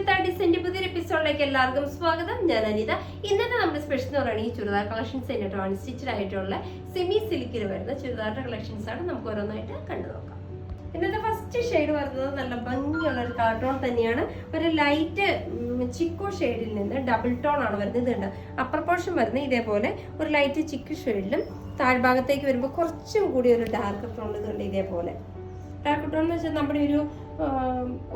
അനിത ഡിസൈൻ്റെ പുതിയൊരു എപ്പിസോഡിലേക്ക് എല്ലാവർക്കും സ്വാഗതം. ഞാൻ അനിത. ഇന്നത്തെ നമ്മുടെ സ്പെഷ്യൽ എന്ന് പറയുന്നത് ഈ ചുരിദാർ കളക്ഷൻസ് ആയിട്ടോ അൺസ്റ്റിച്ചഡ് ആയിട്ടുള്ള സെമി സിൽക്കിൽ വരുന്ന ചുരിദാറിന്റെ കളക്ഷൻസ് ആണ്. നമുക്ക് ഓരോന്നായിട്ട് കണ്ടു നോക്കാം. ഇന്നത്തെ ഫസ്റ്റ് ഷെയ്ഡ് വരുന്നത് നല്ല ഭംഗിയുള്ള ഒരു കാർട്ടോൺ തന്നെയാണ്. ഒരു ലൈറ്റ് ചിക്കു ഷെയ്ഡിൽ നിന്ന് ഡബിൾ ടോൺ ആണ് വരുന്നത്. ഇതുണ്ട് അപ്പർ പോർഷൻ വരുന്നത് ഇതേപോലെ ഒരു ലൈറ്റ് ചിക്കു ഷെയ്ഡിലും താഴ്ഭാഗത്തേക്ക് വരുമ്പോൾ കുറച്ചും കൂടി ഒരു ഡാർക്ക് ടോൺ ഇതുണ്ട്. ഇതേപോലെ ഡാർക്ക് ടോൺ എന്ന് വെച്ചാൽ നമ്മുടെ ഒരു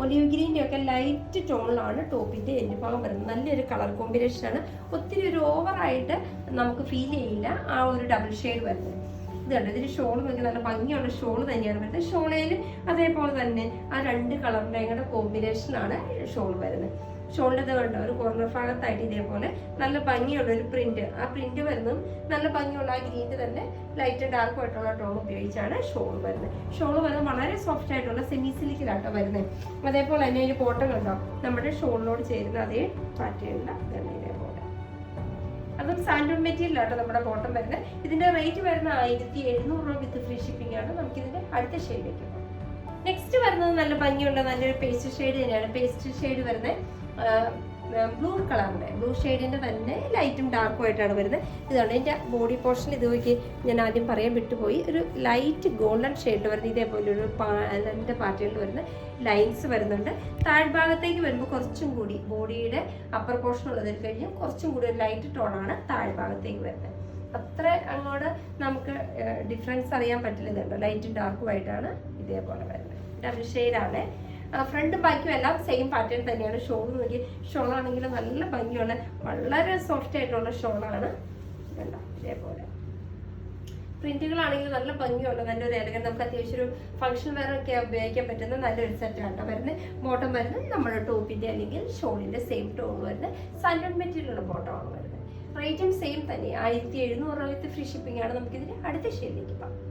ഒലിവ് ഗ്രീൻ്റെ ഒക്കെ ലൈറ്റ് ടോണിലാണ് ടോപ്പിന്റെ എൻഡ് ഭാഗം വരുന്നത്. നല്ലൊരു കളർ കോമ്പിനേഷനാണ്. ഒത്തിരി ഒരു ഓവറായിട്ട് നമുക്ക് ഫീൽ ചെയ്യില്ല ആ ഒരു ഡബിൾ ഷെയ്ഡ് വരുന്നത്. ഇതുണ്ട് ഇതിന് ഷോൾ നോക്കി നല്ല ഭംഗിയുള്ള ഷോൾ തന്നെയാണ് വരുന്നത്. ഷോളയിൽ അതേപോലെ തന്നെ ആ രണ്ട് കളറിൻ്റെ കൂടെ കോമ്പിനേഷനാണ് ഷോൾ വരുന്നത്. ഷോളിൻ്റെ കണ്ടോ ഒരു കോർണർ ഭാഗത്തായിട്ട് ഇതേപോലെ നല്ല ഭംഗിയുള്ള ഒരു പ്രിന്റ്. ആ പ്രിന്റ് വരുന്നതും നല്ല ഭംഗിയുള്ള ആ ഗ്രീൻ്റെ തന്നെ ലൈറ്റ് ഡാർക്ക് ആയിട്ടുള്ള ടോൺ ഉപയോഗിച്ചാണ് ഷോൾ വരുന്നത്. ഷോൾ വരുന്നത് വളരെ സോഫ്റ്റ് ആയിട്ടുള്ള സെമി സിൽക്കിലാട്ടോ വരുന്നത്. അതേപോലെ തന്നെ ഒരു കോട്ടൺ കണ്ടോ നമ്മുടെ ഷോളിനോട് ചേരുന്ന അതേ പാറ്റേണില്ല ഇതേപോലെ. അതും സാൻഡൂൺ മെറ്റീരിയലാട്ടോ നമ്മുടെ ബോട്ടം വരുന്നത്. ഇതിന്റെ റേറ്റ് വരുന്ന 1700 രൂപ വിത്ത് ഫ്രീ ഷിപ്പിംഗ് ആണ്. നമുക്ക് ഇതിന്റെ അടുത്ത ഷെയ്ഡിലേക്ക് പോകാം. നെക്സ്റ്റ് വരുന്നത് നല്ല ഭംഗിയുള്ള നല്ലൊരു പേസ്റ്റ് ഷെയ്ഡ് തന്നെയാണ്. പേസ്റ്റ് ഷെയ്ഡ് വരുന്നത് ബ്ലൂ കളറിന്റെ ബ്ലൂ ഷെയ്ഡിന്റെ തന്നെ ലൈറ്റും ഡാർക്കും ആയിട്ടാണ് വരുന്നത്. ഇതാണ് എൻ്റെ ബോഡി പോർഷൻ. ഇത് നോക്കി ഞാൻ ആദ്യം പറയാൻ വിട്ടുപോയി. ഒരു ലൈറ്റ് ഗോൾഡൻ ഷെയ്ഡ് വരുന്നത് ഇതേപോലെ ഒരു പാലന്റെ പാറ്റേണിൽ വരുന്ന ലൈൻസ് വരുന്നുണ്ട്. താഴ്ഭാഗത്തേക്ക് വരുമ്പോൾ കുറച്ചും കൂടി ബോഡിയുടെ അപ്പർ പോർഷൻ ഉള്ളതിൽ കഴിഞ്ഞ് കുറച്ചും കൂടി ഒരു ലൈറ്റ് ടോണാണ് താഴ്ഭാഗത്തേക്ക് വരുന്നത്. അത്ര അങ്ങോട്ട് നമുക്ക് ഡിഫറൻസ് അറിയാൻ പറ്റില്ല. ഇതുണ്ടോ ലൈറ്റും ഡാർക്കും ആയിട്ടാണ് ഇതേപോലെ വരുന്നത്. ഡബിൾ ഷെയ്ഡാണ്. ഫ്രണ്ടും ബാക്കും എല്ലാം സെയിം പാറ്റേൺ തന്നെയാണ്. ഷോൾ നോക്കി ഷോളാണെങ്കിൽ നല്ല ഭംഗിയുള്ള വളരെ സോഫ്റ്റ് ആയിട്ടുള്ള ഷോളാണ്. കണ്ടോ ഇതേപോലെ പ്രിന്റുകളാണെങ്കിൽ നല്ല ഭംഗിയുള്ള നല്ലൊരു എലഗൻ നമുക്ക് അത്യാവശ്യം ഒരു ഫംഗ്ഷൻ വെയർ ഒക്കെ ഉപയോഗിക്കാൻ പറ്റുന്ന നല്ലൊരു സെറ്റാണ് വരുന്നത്. ബോട്ടം വരുന്നത് നമ്മുടെ ടോപ്പിന്റെ അല്ലെങ്കിൽ ഷോളിന്റെ സെയിം ടോൺ വരുന്നത് സാൻഡൂൺ മെറ്റീരിയലുള്ള ബോട്ടമാണ് വരുന്നത്. റേറ്റും സെയിം തന്നെ 1700 രൂപ വിത്ത് ഫ്രീ ഷിപ്പിംഗ് ആണ്. നമുക്കിതിന് അടുത്ത ഷെയ്ഡിലേക്ക് പോകാം.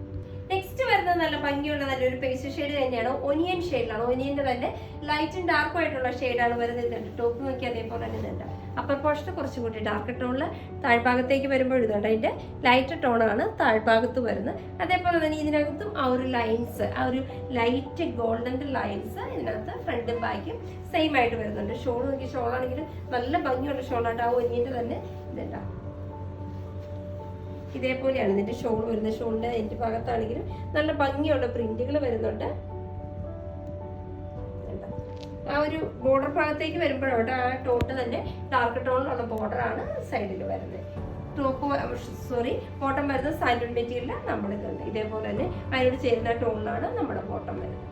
നെക്സ്റ്റ് വരുന്നത് നല്ല ഭംഗിയുള്ള നല്ലൊരു പേസ്റ്റ് ഷെയ്ഡ് തന്നെയാണ്. ഒനിയൻ ഷെയ്ഡിലാണ്. ഒനിയന്റെ തന്നെ ലൈറ്റും ഡാർക്കും ആയിട്ടുള്ള ഷെയ്ഡാണ് വരുന്നത്. ഇതുണ്ട് ടോപ്പ് നോക്കി അതേപോലെ തന്നെ ഇതുണ്ട്. അപ്പർ പോർഷൻ കുറച്ചും കൂടി ഡാർക്ക് ടോണില് താഴ്ഭാഗത്തേക്ക് വരുമ്പോൾ ഇതുണ്ട് അതിന്റെ ലൈറ്റ് ടോണാണ് താഴ്ഭാഗത്ത് വരുന്നത്. അതേപോലെ തന്നെ ഇതിനകത്തും ആ ഒരു ലൈൻസ് ആ ഒരു ലൈറ്റ് ഗോൾഡൻ ലൈൻസ് ഇതിനകത്ത് ഫ്രണ്ടും ബാക്കും സെയിം ആയിട്ട് വരുന്നുണ്ട്. ഷോൾ നോക്കി ഷോളാണെങ്കിലും നല്ല ഭംഗിയുള്ള ഷോളായിട്ട് ആ ഒനിയന്റെ തന്നെ ഇതുണ്ടാവും. ഇതേപോലെയാണ് ഇതിന്റെ ഷോൾ വരുന്നത്. ഷോളിന്റെ എൻഡ് ഭാഗത്താണെങ്കിലും നല്ല ഭംഗിയുള്ള പ്രിന്റുകൾ വരുന്നുണ്ട്. ആ ഒരു ബോർഡർ ഭാഗത്തേക്ക് വരുമ്പോഴോട്ട് ആ ടോട്ട് തന്നെ ഡാർക്ക് ടോണിലുള്ള ബോർഡറാണ് സൈഡിൽ വരുന്നത്. ബോട്ടം വരുന്നത് സാൻഡൂൺ മെറ്റീരിയൽ നമ്മളിതുണ്ട്. ഇതേപോലെ തന്നെ അതിനോട് ചേരുന്ന ടോണിലാണ് നമ്മുടെ ബോട്ടം വരുന്നത്.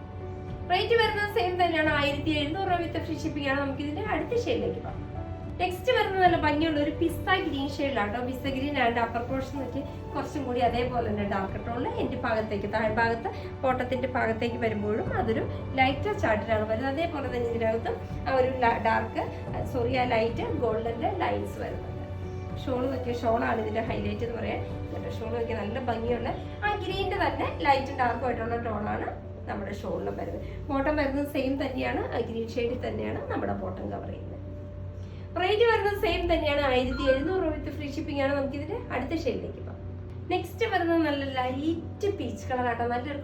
റേറ്റ് വരുന്നത് സെയിം തന്നെയാണ്. 1700 രൂപ വിത്ത് ഫ്രീ ഷിപ്പിംഗ് ആണ്. നമുക്ക് ഇതിന്റെ അടുത്ത ഷെയ്ഡിലേക്ക് പോകാം. നെക്സ്റ്റ് വരുന്നത് നല്ല ഭംഗിയുള്ള ഒരു പിസ്ത ഗ്രീൻ ഷെയ്ഡിലാട്ടോ. Pista green and upper portion നോക്കി കുറച്ചും കൂടി അതേപോലെ തന്നെ ഡാർക്ക് ടോണിൽ എൻ്റെ ഭാഗത്തേക്ക് താഴ്ഭാഗത്ത് ബോട്ടത്തിന്റെ ഭാഗത്തേക്ക് വരുമ്പോഴും അതൊരു ലൈറ്റ് ചാർട്ടിലാണ് വരുന്നത്. അതേപോലെ തന്നെ ഇതിനകത്തും ആ ഒരു ആ ലൈറ്റ് ഗോൾഡന്റെ ലൈൻസ് വരുന്നുണ്ട്. ഷോൾ നോക്കിയ ഷോളാണ് ഇതിന്റെ ഹൈലൈറ്റ് എന്ന് പറയാൻ. ഷോൾ നോക്കിയ നല്ല ഭംഗിയുള്ള ആ ഗ്രീനിന്റെ തന്നെ ലൈറ്റും ഡാർക്കും ആയിട്ടുള്ള ടോണാണ് നമ്മുടെ ഷോളിലും വരുന്നത്. ബോട്ടം വരുന്നത് സെയിം തന്നെയാണ്. ആ ഗ്രീൻ ഷെയ്ഡിൽ തന്നെയാണ് നമ്മുടെ ബോട്ടം കവർ ചെയ്യുന്നത്. റേറ്റ് വരുന്നത് സെയിം തന്നെയാണ്. 1700 രൂപ വിത്ത് ഫ്രീ ഷിപ്പിംഗ് ആണ്. നമുക്ക് ഇതിന്റെ അടുത്ത ഷെയ്ഡിലേക്ക് പോകാം. നെക്സ്റ്റ് വരുന്നത് നല്ല ലൈറ്റ് പീച്ച് കളറാട്ടോ. നല്ലൊരു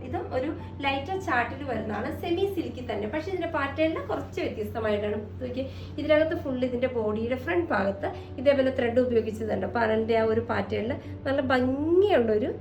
ഇതും ഒരു ലൈറ്റ് ചാർട്ടിൽ വരുന്നതാണ്. സെമി സിൽക്കി തന്നെ. പക്ഷെ ഇതിന്റെ പാറ്റേണിന് കുറച്ച് വ്യത്യസ്തമായിട്ടാണ്. ഇതിനകത്ത് ഫുൾ ഇതിന്റെ ബോഡിയുടെ ഫ്രണ്ട് ഭാഗത്ത് ഇതേപോലെ ത്രെഡ് ഉപയോഗിച്ചതുണ്ട്. പാനലിന്റെ ആ ഒരു പാറ്റേണിൽ നല്ല ഭംഗിയുള്ളൊരു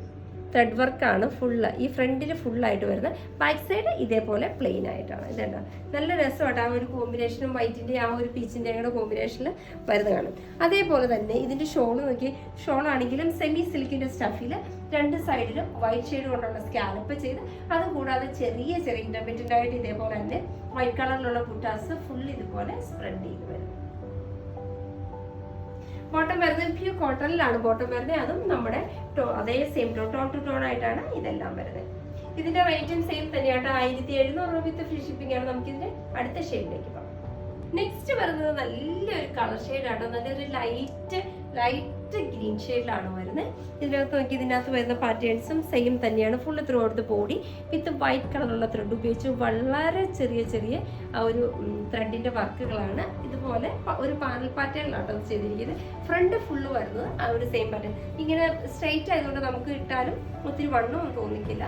ത്രെഡ് വർക്കാണ് ഫുള്ള് ഈ ഫ്രണ്ടിൽ ഫുള്ളായിട്ട് വരുന്നത്. ബാക്ക് സൈഡ് ഇതേപോലെ പ്ലെയിൻ ആയിട്ടാണ്. ഇതുണ്ട് നല്ല രസമായിട്ട് ആ ഒരു കോമ്പിനേഷനും വൈറ്റിൻ്റെ ആ ഒരു പീച്ചിൻ്റെ കൂടെ കോമ്പിനേഷനിൽ വരുന്നതാണ്. അതേപോലെ തന്നെ ഇതിൻ്റെ ഷോൾ നോക്കി ഷോളാണെങ്കിലും സെമി സിൽക്കിൻ്റെ സ്റ്റഫിൽ രണ്ട് സൈഡിലും വൈറ്റ് ഷെയ്ഡ് കൊണ്ടുള്ള സ്കാലപ്പ് ചെയ്ത് അതുകൂടാതെ ചെറിയ ഇൻറ്റർമീഡിയറ്റ് ആയിട്ട് ഇതേപോലെ തന്നെ വൈറ്റ് കളറിലുള്ള ബുട്ടാസ് ഫുൾ ഇതുപോലെ സ്പ്രെഡ് ചെയ്ത് വരും. ബോട്ടം വരുന്നത് പ്യൂർ കോട്ടണിലാണ് ബോട്ടം വരുന്നത്. അതും നമ്മുടെ അതേ സെയിം ടോൺ ടു ടോൺ ആയിട്ടാണ് ഇതെല്ലാം വരുന്നത്. ഇതിന്റെ റേറ്റും സെയിം തന്നെയാണ്. 1700 രൂപ വിത്ത് ഫ്രീ ഷിപ്പിംഗ് ആണ്. നമുക്ക് ഇതിന്റെ അടുത്ത ഷെയ്ഡിലേക്ക് പോകാം. നെക്സ്റ്റ് വരുന്നത് നല്ലൊരു കളർ ഷെയ്ഡാണ്. നല്ലൊരു ലൈറ്റ് ലൈറ്റ് ഗ്രീൻ ഷെയ്ഡിലാണ് വരുന്നത്. ഇതിനകത്ത് നോക്കി ഇതിനകത്ത് വരുന്ന പാറ്റേൺസും സെയിം തന്നെയാണ്. Full through out body with white കളറുള്ള ത്രെഡ് ഉപയോഗിച്ച് വളരെ ചെറിയ ചെറിയ ആ ഒരു ത്രെഡിൻ്റെ വർക്കുകളാണ്. ഇതുപോലെ ഒരു പാനൽ പാറ്റേണിലാണ് അത് ചെയ്തിരിക്കുന്നത്. ഫ്രണ്ട് ഫുള്ള് വരുന്നത് ആ ഒരു സെയിം പാറ്റേൺ. ഇങ്ങനെ സ്ട്രെയിറ്റ് ആയതുകൊണ്ട് നമുക്ക് ഇട്ടാലും ഒത്തിരി വണ്ണമൊന്നും തോന്നിക്കില്ല,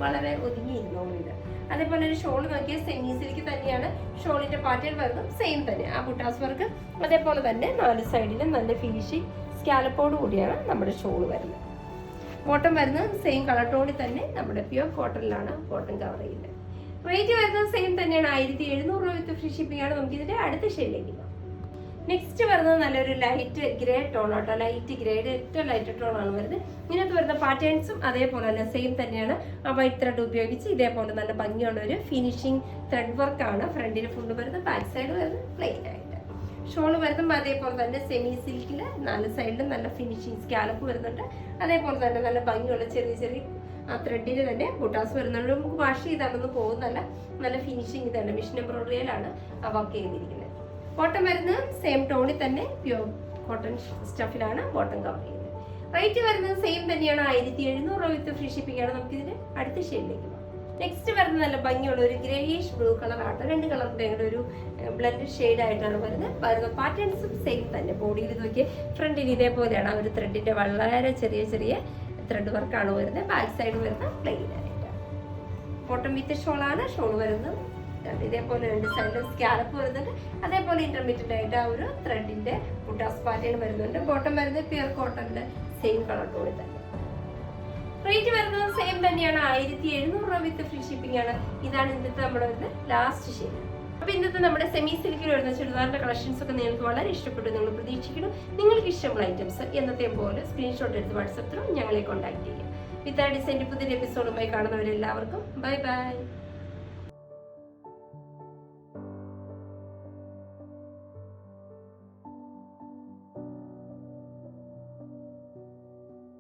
വളരെ ഒതുങ്ങിയിരുന്നോളും ഇത്. അതേപോലെ ഒരു ഷോൾ നോക്കിയാൽ സെമി സിൽക്ക് തന്നെയാണ് ഷോളിന്റെ പാറ്റേൺ വരുന്നത്, സെയിം തന്നെ ആ ബുട്ടാസ് വർക്ക്. അതേപോലെ തന്നെ 4 സൈഡിലും നല്ല ഫിനിഷിങ് സ്കാലപ്പോട് കൂടിയാണ് നമ്മുടെ ഷോൾ വരുന്നത്. ബോട്ടം വരുന്നത് സെയിം കളർ ടോണിൽ തന്നെ നമ്മുടെ പ്യുവർ കോട്ടണിലാണ് ബോട്ടം കവർ ചെയ്യുന്നത്. റേറ്റ് വരുന്നത് സെയിം തന്നെയാണ്, 1700 രൂപ വിത്ത് ഫ്രീ ഷിപ്പിംഗ് ആണ്. നമുക്ക് ഇതിന്റെ അടുത്ത ഷെയ്ഡിലേക്ക് പോകാം. നെക്സ്റ്റ് വരുന്നത് നല്ലൊരു ലൈറ്റ് ഗ്രേ ടോൺ ആട്ടോ. ലൈറ്റ് ഗ്രേഡ് ഏറ്റവും ലൈറ്റ് ടോൺ ആണ് വരുന്നത്. ഇതിനകത്ത് വരുന്ന പാറ്റേൺസും അതേപോലെ തന്നെ സെയിം തന്നെയാണ്. ആ വൈറ്റ് ത്രെഡ് ഉപയോഗിച്ച് ഇതേപോലെ നല്ല ഭംഗിയുള്ള ഒരു ഫിനിഷിംഗ് ത്രെഡ് വർക്കാണ് ഫ്രണ്ടിൽ ഫുള്ള് വരുന്നത്. ബാക്ക് സൈഡ് വരുന്നത് പ്ലെയിൻ ആയിട്ട്. ഷോൾ വരുമ്പോൾ അതേപോലെ തന്നെ സെമി സിൽക്കിൽ 4 സൈഡിലും നല്ല ഫിനിഷിംഗ് സ്കാലപ്പ് വരുന്നുണ്ട്. അതേപോലെ തന്നെ നല്ല ഭംഗിയുള്ള ചെറിയ ചെറിയ ആ ത്രെഡിന് തന്നെ ബുട്ടാസ് വരുന്നുണ്ട്. നമുക്ക് വാഷ് ചെയ്താലൊന്നും പോകുന്നല്ല, നല്ല ഫിനിഷിംഗ് ഇതാണ്. മിഷൻ എംബ്രോയിഡറിയിലാണ് ആ വർക്ക് ചെയ്തിരിക്കുന്നത്. ബോട്ടം വരുന്നത് സെയിം ടോണിൽ തന്നെ പ്യുവർ കോട്ടൺ സ്റ്റഫിലാണ് ബോട്ടം കവർ ചെയ്യുന്നത്. റേറ്റ് വരുന്നത് സെയിം തന്നെയാണ്, 1700 രൂപ വിത്ത് ഫ്രീ ഷിപ്പിംഗ് ആണ്. നമുക്ക് ഇതിന് അടുത്ത ഷെയ്ഡിലേക്ക് പോകാം. നെക്സ്റ്റ് വരുന്നത് നല്ല ഭംഗിയുള്ള ഒരു ഗ്രേയിഷ് ബ്ലൂ കളർ ആട്ടോ. 2 കളറിന്റെ ഒരു ബ്ലെൻഡ് ഷെയ്ഡ് ആയിട്ടാണ് വരുന്ന പാറ്റേൺസും സെയിം തന്നെ. ബോഡിയിൽ നോക്കി ഫ്രണ്ടിൽ ഇതേപോലെയാണ് ആ ഒരു ത്രെഡിന്റെ വളരെ ചെറിയ ചെറിയ ത്രെഡ് വർക്കാണ് വരുന്നത്. ബാക്ക് സൈഡ് വരുന്നത് പ്ലെയിൻ ആയിട്ട്. ബോട്ടം വിത്ത് ഷോളാണ്. ഷോൾ വരുന്നത് ഇതേപോലെ 2 സൈഡിലും സ്കാലപ്പ് വരുന്നുണ്ട്. അതേപോലെ ഇന്റർമീഡിയറ്റ് ആയിട്ട് ആ ഒരു ത്രെഡിന്റെ ബുട്ടാസ് പാറ്റേൺ വരുന്നുണ്ട്. ബോട്ടം വരുന്നത് പ്യുവർ കോട്ടണിന്റെ സെയിം കളർ ടോണിൽ തന്നെ. റേറ്റ് വരുന്നത് സെയിം തന്നെയാണ്, 1700 രൂപ വിത്ത് ഫ്രീ ഷിപ്പിംഗ് ആണ്. ഇതാണ് ഇന്നത്തെ നമ്മുടെ ലാസ്റ്റ് ഷെയ്ഡ്. അപ്പൊ ഇന്നത്തെ നമ്മുടെ സെമി സിൽക്കിൽ വരുന്ന ചുരിദാറിന്റെ കളക്ഷൻസ് ഒക്കെ നിങ്ങൾക്ക് വളരെ ഇഷ്ടപ്പെട്ടു നിങ്ങൾ പ്രതീക്ഷിക്കുന്നു. നിങ്ങൾക്ക് ഇഷ്ടമുള്ള ഐറ്റംസ് എന്നത്തെ പോലെ സ്ക്രീൻഷോട്ട് എടുത്ത് വാട്സപ്പ് ത്രൂ ഞങ്ങളെ കോൺടാക്ട് ചെയ്യുക. വിത്ത് ആ ഡിസൈൻ്റെ പുതിയ എപ്പിസോഡുമായി കാണുന്നവരെല്ലാവർക്കും ബൈ ബൈ.